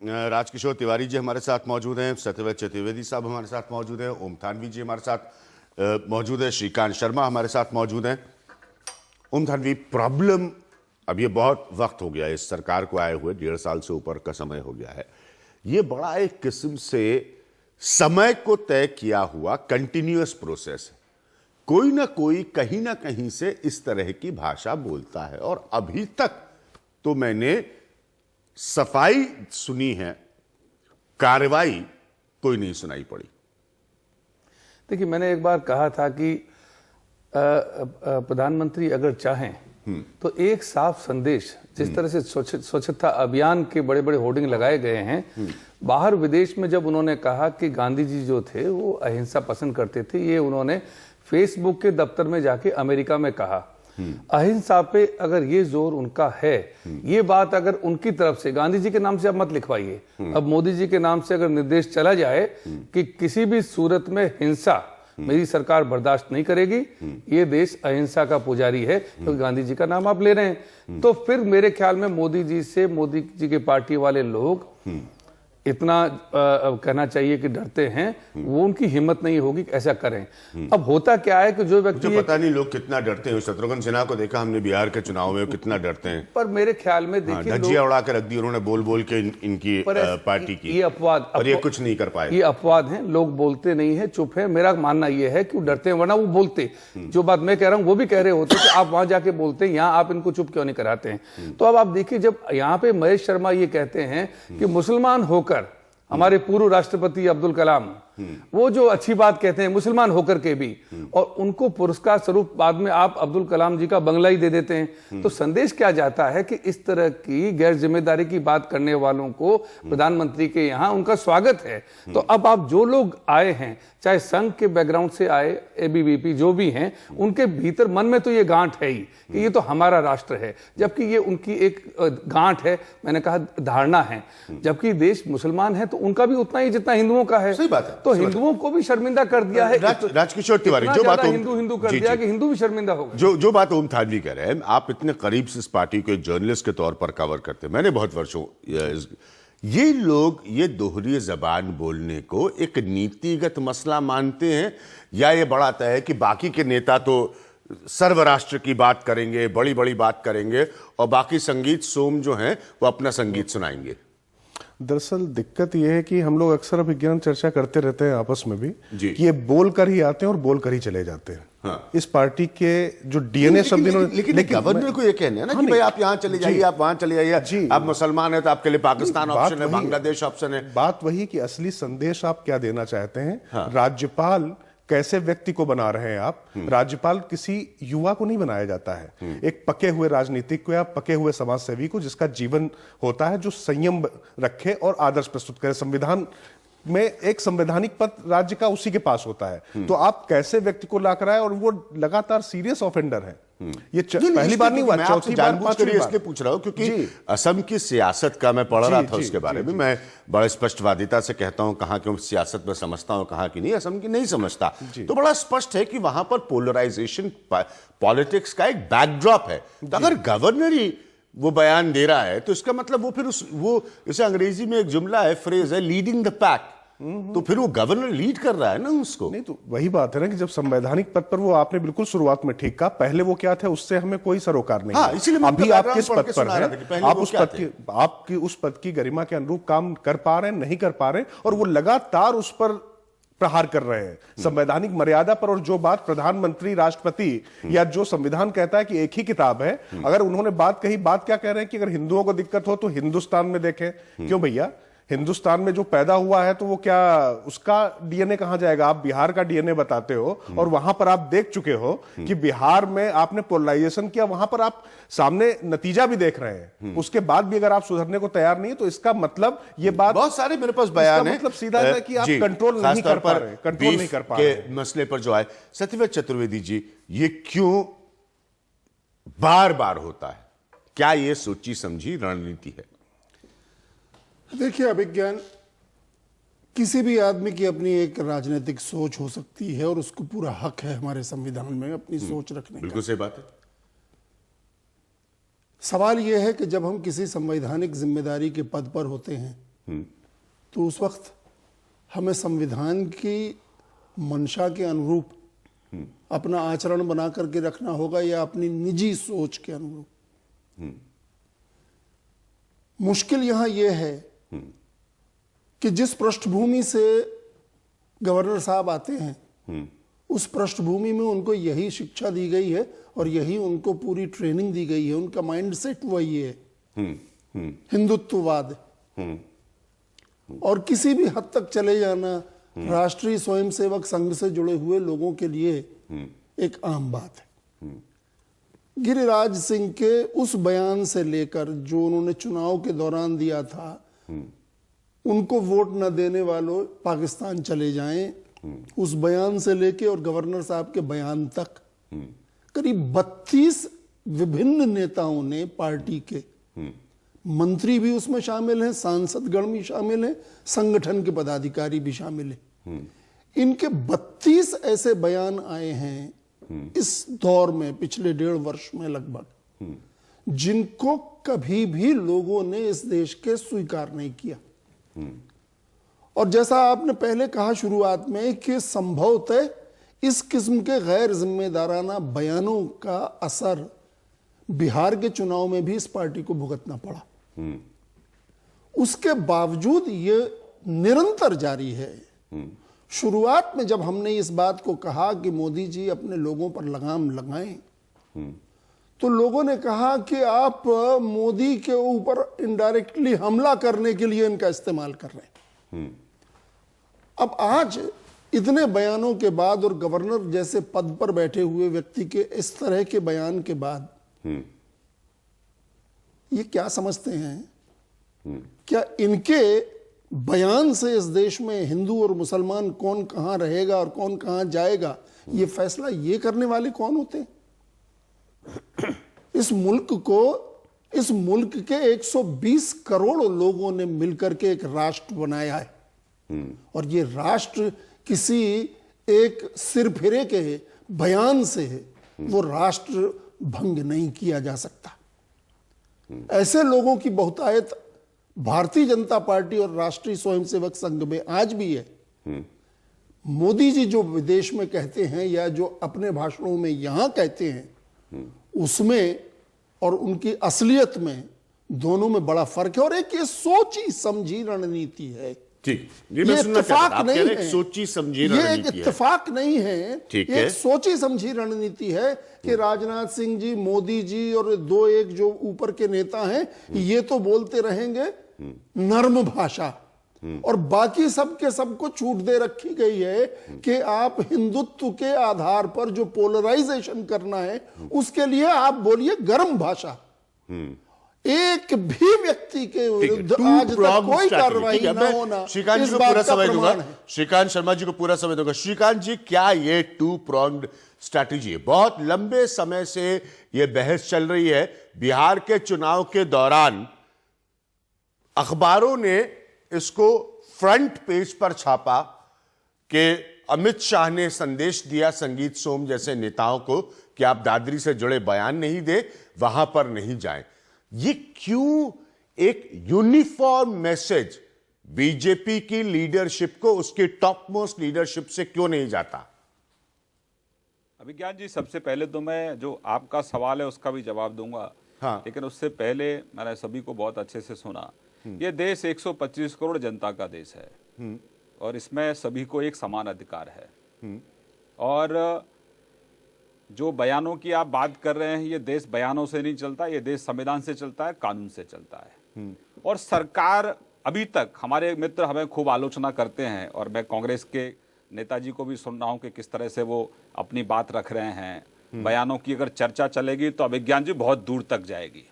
राजकिशोर तिवारी जी हमारे साथ मौजूद हैं, सत्यव्रत चतुर्वेदी साहब हमारे साथ मौजूद हैं, ओम थानवी जी हमारे साथ मौजूद है, श्रीकांत शर्मा हमारे साथ मौजूद हैं। ओम थानवी, प्रॉब्लम अब ये बहुत वक्त हो गया इस सरकार को आए हुए, 1.5 साल से ऊपर का समय हो गया है। ये बड़ा एक किस्म से समय को तय किया हुआ कंटिन्यूअस प्रोसेस है। कोई ना कोई कहीं ना कहीं से इस तरह की भाषा बोलता है और अभी तक तो मैंने सफाई सुनी है, कार्रवाई कोई नहीं सुनाई पड़ी। देखिए, मैंने एक बार कहा था कि प्रधानमंत्री अगर चाहें तो एक साफ संदेश, जिस तरह से स्वच्छता अभियान के बड़े बड़े होर्डिंग लगाए गए हैं, बाहर विदेश में जब उन्होंने कहा कि गांधी जी जो थे वो अहिंसा पसंद करते थे, ये उन्होंने फेसबुक के दफ्तर में जाके अमेरिका में कहा। अहिंसा पे अगर ये जोर उनका है, ये बात अगर उनकी तरफ से, गांधी जी के नाम से आप मत लिखवाइए, अब मोदी जी के नाम से अगर निर्देश चला जाए कि किसी भी सूरत में हिंसा मेरी सरकार बर्दाश्त नहीं करेगी, ये देश अहिंसा का पुजारी है, क्योंकि गांधी जी का नाम आप ले रहे हैं, तो फिर मेरे ख्याल में मोदी जी के पार्टी वाले लोग इतना कहना चाहिए कि डरते हैं, वो उनकी हिम्मत नहीं होगी कि ऐसा करें। अब होता क्या है कि जो व्यक्ति, पता नहीं लोग कितना डरते हैं। शत्रुघ्न सिन्हा को देखा हमने बिहार के चुनाव में, कितना डरते हैं। पर मेरे ख्याल में देखिए, धज्जियां उड़ा के रख दी उन्होंने बोल बोल के इनकी पार्टी की। ये अपवाद, और ये कुछ नहीं कर पाए। ये अपवाद हैं, लोग बोलते नहीं है, चुप है। मेरा मानना ये है कि वो डरते हैं, वरना वो बोलते। जो बात मैं कह रहा हूं वो भी कह रहे होते कि आप वहां जाके बोलते हैं, यहाँ आप इनको चुप क्यों नहीं कराते हैं। तो अब आप देखिए, जब यहाँ पे महेश शर्मा ये कहते हैं कि मुसलमान होकर हमारे पूर्व राष्ट्रपति अब्दुल कलाम, वो जो अच्छी बात कहते हैं मुसलमान होकर के भी, और उनको पुरस्कार स्वरूप बाद में आप अब्दुल कलाम जी का बंगला ही दे देते हैं, तो संदेश क्या जाता है कि इस तरह की गैर जिम्मेदारी की बात करने वालों को प्रधानमंत्री के यहाँ उनका स्वागत है। तो अब आप जो लोग आए हैं, चाहे संघ के बैकग्राउंड से आए, एबीवीपी जो भी हैं, उनके भीतर मन में तो ये गांठ है ही कि ये तो हमारा राष्ट्र है, जबकि ये उनकी एक गांठ है, मैंने कहा धारणा है। जबकि देश मुसलमान है तो उनका भी उतना ही जितना हिंदुओं का है। सही बात है। तो हिंदुओं को भी शर्मिंदा कर दिया है। राजकिशोर तिवारी, जो बात हिंदू कर दिया कि हिंदू भी शर्मिंदा हो गए। जो बात ओम थानवी कह रहे हैं, आप इतने करीब से इस पार्टी को एक जर्नलिस्ट के तौर पर कवर करते हैं, मैंने बहुत वर्षों, ये लोग ये दोहरी जबान बोलने को एक नीतिगत मसला मानते हैं, या ये बड़ा तय है कि बाकी के नेता तो सर्वराष्ट्र की बात करेंगे, बड़ी बड़ी बात करेंगे, और बाकी संगीत सोम जो हैं वो अपना संगीत सुनाएंगे। दरअसल दिक्कत यह है कि हम लोग अक्सर विज्ञान चर्चा करते रहते हैं आपस में भी कि ये बोल कर ही आते हैं और बोल कर ही चले जाते हैं। हाँ। इस पार्टी के जो डीएनए शब्द, लेकिन गवर्नर को ये कहना है ना कि भाई आप यहाँ चले जाइए, आप वहां चले जाइए, आप मुसलमान है तो आपके लिए पाकिस्तान ऑप्शन है, बांग्लादेश ऑप्शन है। बात वही कि असली संदेश आप क्या देना चाहते हैं। राज्यपाल कैसे व्यक्ति को बना रहे हैं आप। राज्यपाल किसी युवा को नहीं बनाया जाता है, एक पके हुए राजनीतिक को या पके हुए समाजसेवी को, जिसका जीवन होता है, जो संयम रखे और आदर्श प्रस्तुत करे। संविधान में एक संवैधानिक पद राज्य का उसी के पास होता है। तो आप कैसे व्यक्ति को ला कर आए, और वो लगातार सीरियस ऑफेंडर है। ये पहली बार नहीं हुआ, चौथी बार, पांचवी बार। इसलिए पूछ रहा हूं क्योंकि असम की सियासत का मैं पढ़ रहा था उसके बारे में। मैं बड़ा स्पष्टवादिता से कहता हूं, कहां की सियासत में समझता हूं, कहां की नहीं, असम की नहीं समझता। तो बड़ा स्पष्ट है कि वहां पर पोलराइजेशन पॉलिटिक्स का एक बैकड्रॉप है। तो अगर गवर्नर ही वो बयान दे रहा है तो इसका मतलब वो फिर वो इसे अंग्रेजी में एक जुमला है, फ्रेज है, लीडिंग द पैक। तो फिर वो गवर्नर लीड कर रहा है ना उसको। नहीं, तो वही बात है ना कि जब संवैधानिक पद पर, वो आपने बिल्कुल शुरुआत में ठीक कहा, पहले वो क्या थे उससे हमें कोई सरोकार नहीं। हाँ, इसीलिए अभी आप किस पद पर हैं, आप उस पद की गरिमा के अनुरूप काम कर पा रहे हैं, नहीं कर पा रहे, और वो लगातार उस पर प्रहार कर रहे हैं, संवैधानिक मर्यादा पर। और जो बात प्रधानमंत्री, राष्ट्रपति, या जो संविधान कहता है कि एक ही किताब है, अगर उन्होंने बात कही, बात क्या कह रहे हैं कि अगर हिंदुओं को दिक्कत हो तो हिंदुस्तान में देखें। क्यों भैया, हिंदुस्तान में जो पैदा हुआ है तो वो क्या, उसका डीएनए कहां जाएगा? आप बिहार का डीएनए बताते हो, और वहां पर आप देख चुके हो कि बिहार में आपने पोलराइजेशन किया, वहां पर आप सामने नतीजा भी देख रहे हैं। उसके बाद भी अगर आप सुधरने को तैयार नहीं है, तो इसका मतलब ये बात, बहुत सारे मेरे पास बयान है, मतलब सीधा है कि आप कंट्रोल नहीं कर पा रहे, कंट्रोल नहीं कर पा रहे मसले पर जो आए। सत्यव्रत चतुर्वेदी जी, ये क्यों बार बार होता है? क्या ये सोची समझी रणनीति है? देखिए, अभिज्ञान, किसी भी आदमी की अपनी एक राजनीतिक सोच हो सकती है, और उसको पूरा हक है हमारे संविधान में अपनी सोच रखने का। बिल्कुल सही बात है। सवाल यह है कि जब हम किसी संवैधानिक जिम्मेदारी के पद पर होते हैं तो उस वक्त हमें संविधान की मंशा के अनुरूप अपना आचरण बना करके रखना होगा या अपनी निजी सोच के अनुरूप। मुश्किल यहां यह है कि जिस पृष्ठभूमि से गवर्नर साहब आते हैं उस पृष्ठभूमि में उनको यही शिक्षा दी गई है और यही उनको पूरी ट्रेनिंग दी गई है, उनका माइंडसेट वही है, हिंदुत्ववाद। और किसी भी हद तक चले जाना राष्ट्रीय स्वयंसेवक संघ से जुड़े हुए लोगों के लिए एक आम बात है। गिरिराज सिंह के उस बयान से लेकर जो उन्होंने चुनाव के दौरान दिया था, उनको वोट न देने वालों पाकिस्तान चले जाएं, उस बयान से लेके और गवर्नर साहब के बयान तक करीब 32 विभिन्न नेताओं ने पार्टी के, मंत्री भी उसमें शामिल हैं, सांसदगण भी शामिल हैं, संगठन के पदाधिकारी भी शामिल हैं, इनके 32 ऐसे बयान आए हैं इस दौर में, पिछले 1.5 वर्ष में लगभग, जिनको कभी भी लोगों ने इस देश के स्वीकार नहीं किया। और जैसा आपने पहले कहा शुरुआत में कि संभवतः इस किस्म के गैर जिम्मेदाराना बयानों का असर बिहार के चुनाव में भी इस पार्टी को भुगतना पड़ा। उसके बावजूद ये निरंतर जारी है। शुरुआत में जब हमने इस बात को कहा कि मोदी जी अपने लोगों पर लगाम लगाएं, तो लोगों ने कहा कि आप मोदी के ऊपर इनडायरेक्टली हमला करने के लिए इनका इस्तेमाल कर रहे हैं। अब आज इतने बयानों के बाद और गवर्नर जैसे पद पर बैठे हुए व्यक्ति के इस तरह के बयान के बाद ये क्या समझते हैं? क्या इनके बयान से इस देश में हिंदू और मुसलमान कौन कहां रहेगा और कौन कहां जाएगा, ये फैसला ये करने वाले कौन होते हैं? इस मुल्क के 120 करोड़ लोगों ने मिलकर के एक राष्ट्र बनाया है और ये राष्ट्र किसी एक सिरफिरे के बयान से वो राष्ट्र भंग नहीं किया जा सकता। ऐसे लोगों की बहुतायत भारतीय जनता पार्टी और राष्ट्रीय स्वयंसेवक संघ में आज भी है। मोदी जी जो विदेश में कहते हैं या जो अपने भाषणों में यहां कहते हैं, उसमें और उनकी असलियत में, दोनों में बड़ा फर्क है। और एक ये सोची समझी रणनीति है। ठीक, ये इत्तेफाक नहीं है, सोची समझी ये एक रणनीति है। इत्तेफाक नहीं है, ठीक ये है। एक सोची समझी रणनीति है कि राजनाथ सिंह जी, मोदी जी और 2-1 जो ऊपर के नेता हैं, ये तो बोलते रहेंगे नर्म भाषा और बाकी सबके सबको छूट दे रखी गई है कि आप हिंदुत्व के आधार पर जो पोलराइजेशन करना है उसके लिए आप बोलिए गर्म भाषा। एक भी व्यक्ति के विरुद्ध आज तक कोई कार्रवाई न होना श्रीकांत इस जी को बात पूरा का समय दूंगा, प्रमाण है। श्रीकांत शर्मा जी को पूरा समय दूंगा। श्रीकांत जी, क्या ये 2 pronged स्ट्रैटेजी है? बहुत लंबे समय से ये बहस चल रही है। बिहार के चुनाव के दौरान अखबारों ने इसको फ्रंट पेज पर छापा कि अमित शाह ने संदेश दिया संगीत सोम जैसे नेताओं को कि आप दादरी से जुड़े बयान नहीं दे, वहां पर नहीं जाएं। ये क्यों एक यूनिफॉर्म मैसेज बीजेपी की लीडरशिप को, उसकी टॉप मोस्ट लीडरशिप से क्यों नहीं जाता? अभिज्ञान जी, सबसे पहले तो मैं जो आपका सवाल है उसका भी जवाब दूंगा। हाँ। लेकिन उससे पहले मैंने सभी को बहुत अच्छे से सुना। ये देश 125 करोड़ जनता का देश है और इसमें सभी को एक समान अधिकार है। और जो बयानों की आप बात कर रहे हैं, ये देश बयानों से नहीं चलता, ये देश संविधान से चलता है, कानून से चलता है। और सरकार, अभी तक हमारे मित्र हमें खूब आलोचना करते हैं और मैं कांग्रेस के नेताजी को भी सुन रहा हूं कि किस तरह से वो अपनी बात रख रहे हैं। बयानों की अगर चर्चा चलेगी तो अभिज्ञान जी बहुत दूर तक जाएगी।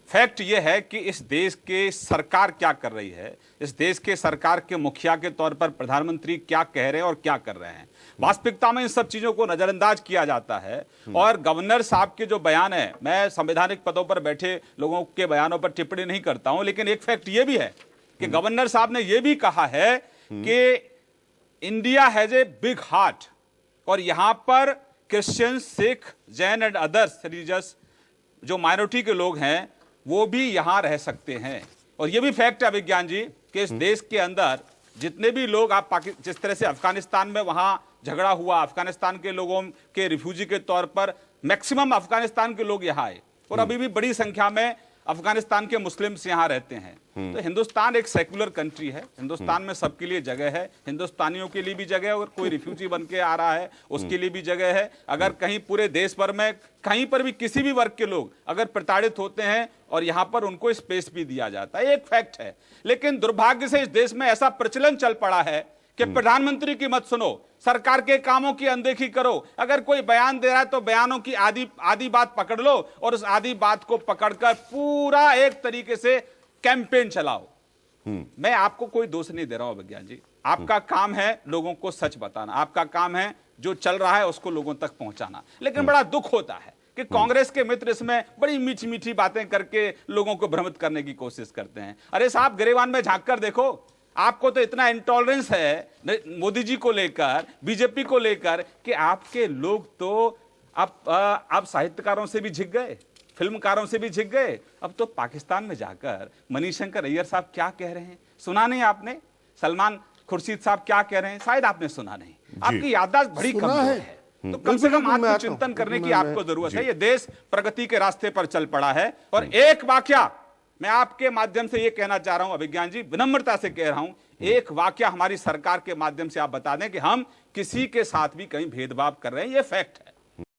फैक्ट ये है कि इस देश के सरकार क्या कर रही है, इस देश के सरकार के मुखिया के तौर पर प्रधानमंत्री क्या कह रहे हैं और क्या कर रहे हैं। वास्तविकता में इन सब चीजों को नजरअंदाज किया जाता है। और गवर्नर साहब के जो बयान है, मैं संवैधानिक पदों पर बैठे लोगों के बयानों पर टिप्पणी नहीं करता हूं, लेकिन एक फैक्ट ये भी है कि गवर्नर साहब ने यह भी कहा है कि India has a big heart और यहां पर Christian, Sikh, Jain and others religious जो माइनॉरिटी के लोग हैं वो भी यहां रह सकते हैं। और ये भी फैक्ट है अभिज्ञान जी कि इस देश के अंदर जितने भी लोग आप जिस तरह से अफगानिस्तान में वहां झगड़ा हुआ, अफगानिस्तान के लोगों के रिफ्यूजी के तौर पर मैक्सिमम अफगानिस्तान के लोग यहां आए और अभी भी बड़ी संख्या में अफगानिस्तान के मुस्लिम्स यहां रहते हैं। तो हिंदुस्तान एक सेक्युलर कंट्री है, हिंदुस्तान में सबके लिए जगह है, हिंदुस्तानियों के लिए भी जगह है, और कोई रिफ्यूजी बन के आ रहा है उसके लिए भी जगह है। अगर कहीं पूरे देश भर में कहीं पर भी किसी भी वर्ग के लोग अगर प्रताड़ित होते हैं और यहां पर उनको स्पेस भी दिया जाता है, एक फैक्ट है। लेकिन दुर्भाग्य से इस देश में ऐसा प्रचलन चल पड़ा है कि प्रधानमंत्री की मत सुनो, सरकार के कामों की अनदेखी करो। अगर कोई बयान दे रहा है तो बयानों की आधी बात पकड़ लो और उस आधी बात को पकड़कर पूरा एक तरीके से कैंपेन चलाओ। मैं आपको कोई दोष नहीं दे रहा हूं विज्ञान जी, आपका काम है लोगों को सच बताना, आपका काम है जो चल रहा है उसको लोगों तक पहुंचाना। लेकिन बड़ा दुख होता है कि कांग्रेस के मित्र इसमें बड़ी मीठी मीठी बातें करके लोगों को भ्रमित करने की कोशिश करते हैं। अरे साहब, गिरेबान में झांक कर देखो, आपको तो इतना इंटॉलरेंस है मोदी जी को लेकर, बीजेपी को लेकर, कि आपके लोग तो आप साहित्यकारों से भी झिक गए, फिल्मकारों से भी झिक गए। अब तो पाकिस्तान में जाकर मनीशंकर अय्यर साहब क्या कह रहे हैं सुना नहीं आपने? सलमान खुर्शीद साहब क्या कह रहे हैं शायद आपने सुना नहीं। आपकी याददाश्त बड़ी कमजोर है। तो कम से कम आत्मचिंतन करने की आपको जरूरत है। ये देश प्रगति के रास्ते पर चल पड़ा है। और एक वाकया मैं आपके माध्यम से ये कहना चाह रहा हूं अभिज्ञान जी, विनम्रता से कह रहा हूं, एक वाकया हमारी सरकार के माध्यम से आप बता दें कि हम किसी के साथ भी कहीं भेदभाव कर रहे हैं, ये फैक्ट है।